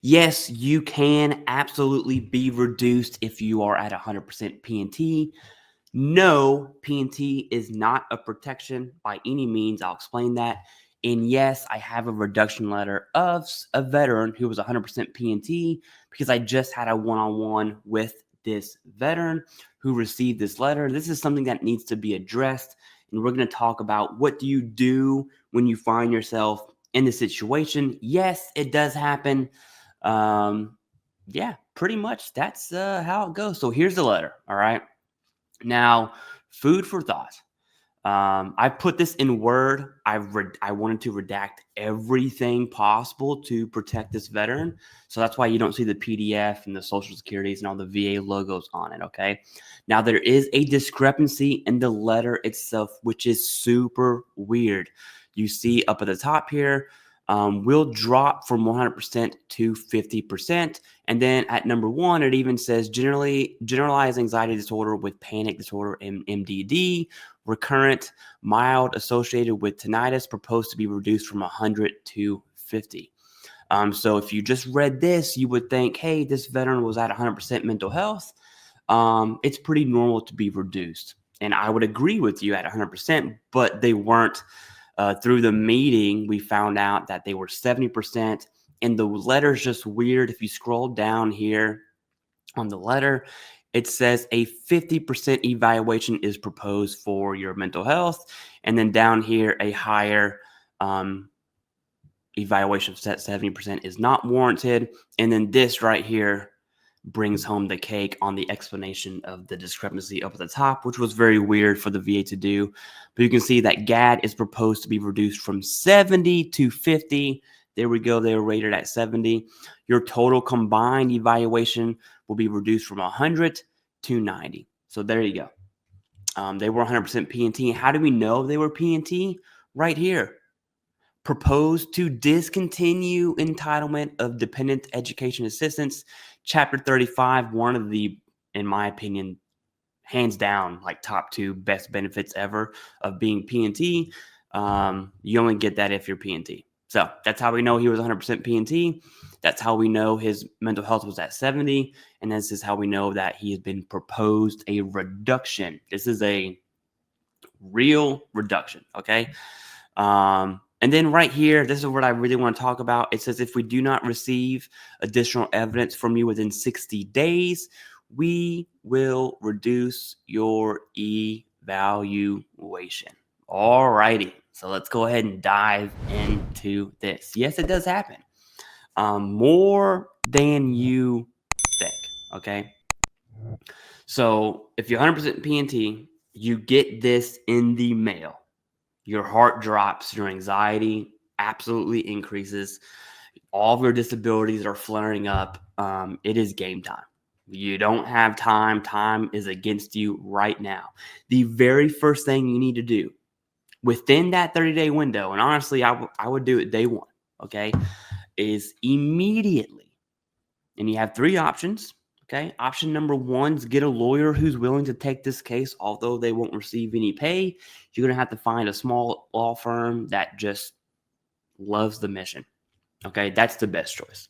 Yes, you can absolutely be reduced if you are at 100% P&T. No, P&T is not a protection by any means. I'll explain that. And yes, I have a reduction letter of a veteran who was 100% P&T because I just had a one-on-one with this veteran who received this letter. This is something that needs to be addressed. And we're going to talk about what do you do when you find yourself in this situation. Yes, it does happen. Yeah, pretty much that's how it goes. So here's the letter. All right. Now, food for thought. I put this in Word. I wanted to redact everything possible to protect this veteran. So that's why you don't see the PDF and the Social Securities and all the VA logos on it, okay? Now, there is a discrepancy in the letter itself, which is super weird. You see up at the top here, will drop from 100% to 50%. And then at number 1, it even says generalized anxiety disorder with panic disorder and MDD, recurrent, mild, associated with tinnitus, proposed to be reduced from 100 to 50. So if you just read this, you would think, hey, this veteran was at 100% mental health. It's pretty normal to be reduced. And I would agree with you at 100%, but they weren't. Through the meeting, we found out that they were 70%. And the letter's just weird. If you scroll down here on the letter, it says a 50% evaluation is proposed for your mental health. And then down here, a higher evaluation of 70% is not warranted. And then this right here brings home the cake on the explanation of the discrepancy up at the top, which was very weird for the VA to do. But you can see that GAD is proposed to be reduced from 70 to 50. There we go. They were rated at 70. Your total combined evaluation will be reduced from 100 to 90. So there you go. They were 100% P&T. How do we know they were P&T? Right here. Proposed to discontinue entitlement of dependent education assistance. Chapter 35, one of the, in my opinion, hands down, like top 2 best benefits ever of being P&T. You only get that if you're P&T. So that's how we know he was 100% P&T. That's how we know his mental health was at 70. And this is how we know that he has been proposed a reduction. This is a real reduction, okay? And then right here, this is what I really want to talk about. It says if we do not receive additional evidence from you within 60 days, we will reduce your evaluation. All righty. So let's go ahead and dive into this. Yes, it does happen. More than you think, okay? So if you're 100% P&T, you get this in the mail. Your heart drops, your anxiety absolutely increases. All of your disabilities are flaring up. It is game time. You don't have time. Time is against you right now. The very first thing you need to do within that 30-day window, and honestly, I would do it day 1, okay, is immediately, and you have 3 options. Okay. Option number 1 is get a lawyer who's willing to take this case, although they won't receive any pay. You're going to have to find a small law firm that just loves the mission. Okay. That's the best choice.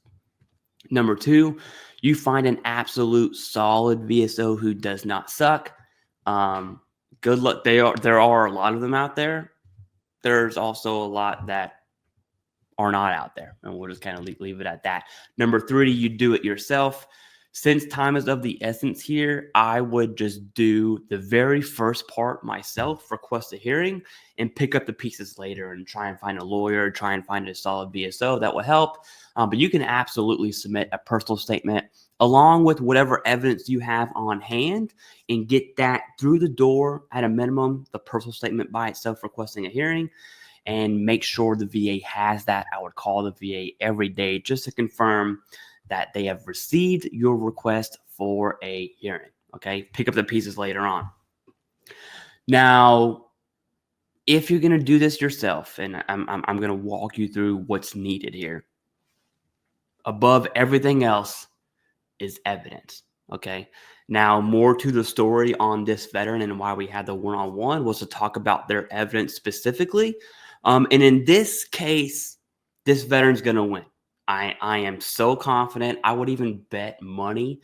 Number 2, you find an absolute solid VSO who does not suck. Good luck. There are a lot of them out there. There's also a lot that are not out there, and we'll just kind of leave it at that. Number 3, you do it yourself. Since time is of the essence here, I would just do the very first part myself, request a hearing, and pick up the pieces later and try and find a lawyer, try and find a solid VSO that will help. But you can absolutely submit a personal statement along with whatever evidence you have on hand and get that through the door at a minimum, the personal statement by itself requesting a hearing, and make sure the VA has that. I would call the VA every day just to confirm that they have received your request for a hearing. Okay, pick up the pieces later on. Now, if you're going to do this yourself, and I'm going to walk you through what's needed here. Above everything else is evidence. Okay. Now, more to the story on this veteran and why we had the one-on-one was to talk about their evidence specifically. And in this case, this veteran's going to win. I am so confident. I would even bet money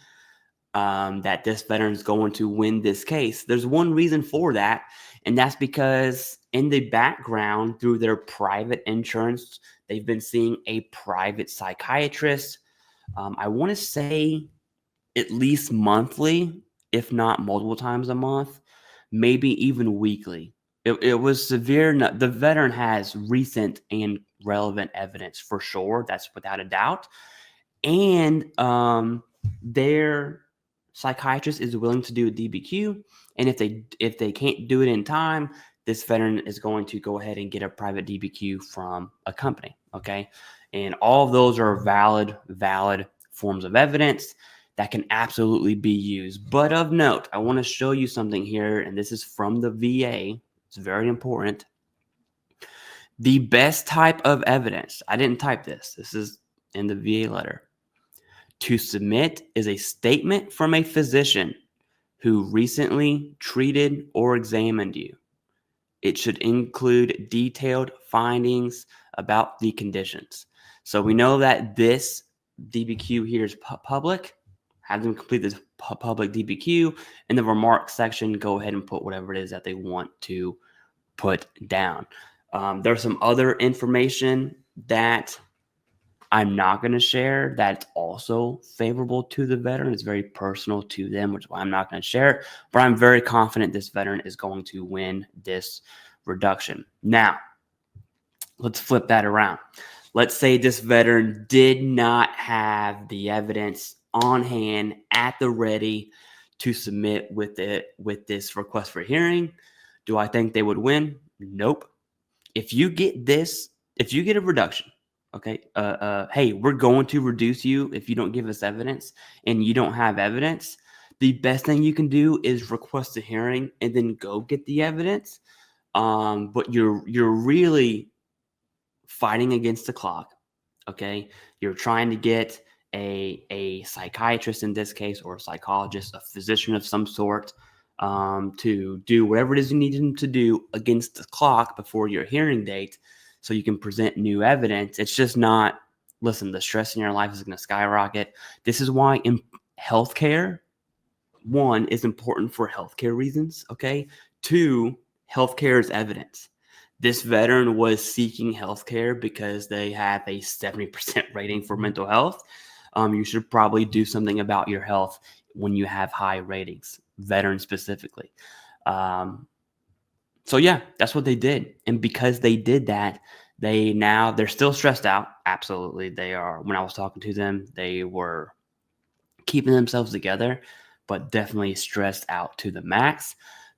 that this veteran is going to win this case. There's one reason for that, and that's because in the background, through their private insurance, they've been seeing a private psychiatrist. I want to say at least monthly, if not multiple times a month, maybe even weekly. It was severe. The veteran has recent and relevant evidence for sure. That's without a doubt. And their psychiatrist is willing to do a DBQ. And if they can't do it in time, this veteran is going to go ahead and get a private DBQ from a company. Okay. And all of those are valid forms of evidence that can absolutely be used. But of note, I want to show you something here, and this is from the VA. It's very important. The best type of evidence, I didn't type this. This is in the VA letter. To submit is a statement from a physician who recently treated or examined you. It should include detailed findings about the conditions. So we know that this DBQ here is public. Have them complete this public DBQ. In the remarks section, go ahead and put whatever it is that they want to put down. There's some other information that I'm not going to share that's also favorable to the veteran. It's very personal to them, which is why I'm not going to share it. But I'm very confident this veteran is going to win this reduction. Now, let's flip that around. Let's say this veteran did not have the evidence on hand at the ready to submit with this request for hearing. Do I think they would win? Nope. If you get a reduction, okay, hey, we're going to reduce you if you don't give us evidence and you don't have evidence. The best thing you can do is request a hearing and then go get the evidence. But you're really fighting against the clock. Okay, you're trying to get a psychiatrist in this case, or a psychologist, a physician of some sort, to do whatever it is you need them to do against the clock before your hearing date, so you can present new evidence. It's just not. Listen, the stress in your life is going to skyrocket. This is why in healthcare, one, is important for healthcare reasons. Okay, two, healthcare is evidence. This veteran was seeking healthcare because they have a 70% rating for mental health. You should probably do something about your health when you have high ratings, veterans specifically. So yeah, that's what they did. And because they did that, they're still stressed out. Absolutely. They are. When I was talking to them, they were keeping themselves together, but definitely stressed out to the max.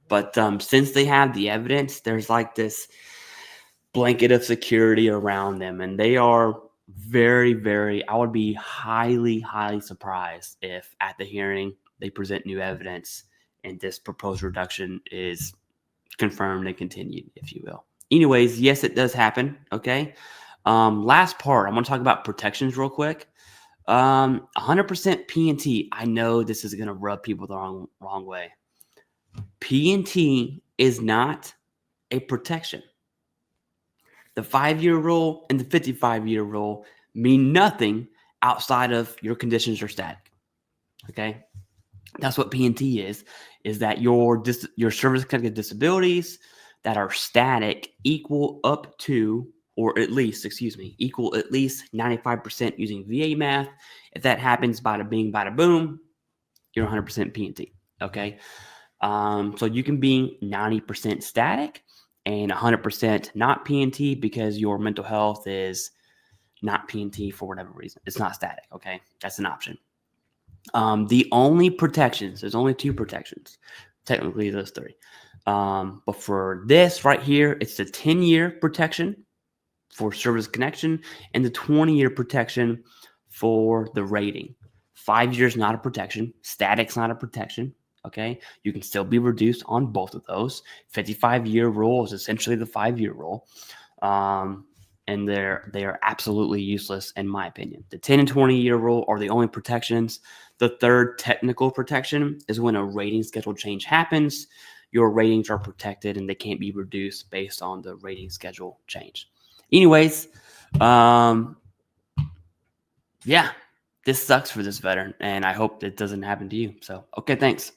But since they have the evidence, there's like this blanket of security around them, and they are very, very, I would be highly, highly surprised if at the hearing they present new evidence and this proposed reduction is confirmed and continued, if you will. Anyways, yes, it does happen. Okay. Last part, I want to talk about protections real quick. 100% P&T. I know this is going to rub people the wrong way. P&T is not a protection. The 5-year rule and the 55-year rule mean nothing outside of your conditions are static. Okay, that's what P&T is that your service-connected disabilities that are static equal at least 95% using VA math. If that happens, bada bing, bada boom, you're 100% P&T. Okay, so you can be 90% static and 100% not P&T because your mental health is not P&T for whatever reason. It's not static. Okay, that's an option. The only protections, there's only 2 protections. Technically, there's 3. But for this right here, it's the 10-year protection for service connection and the 20-year protection for the rating. 5 years not a protection. Static's not a protection. Okay, you can still be reduced on both of those. 55-year rule is essentially the 5-year rule. And they are absolutely useless in my opinion. The 10 and 20-year rule are the only protections. The third technical protection is when a rating schedule change happens, your ratings are protected and they can't be reduced based on the rating schedule change. Anyways, yeah, this sucks for this veteran, and I hope it doesn't happen to you. So, okay, thanks.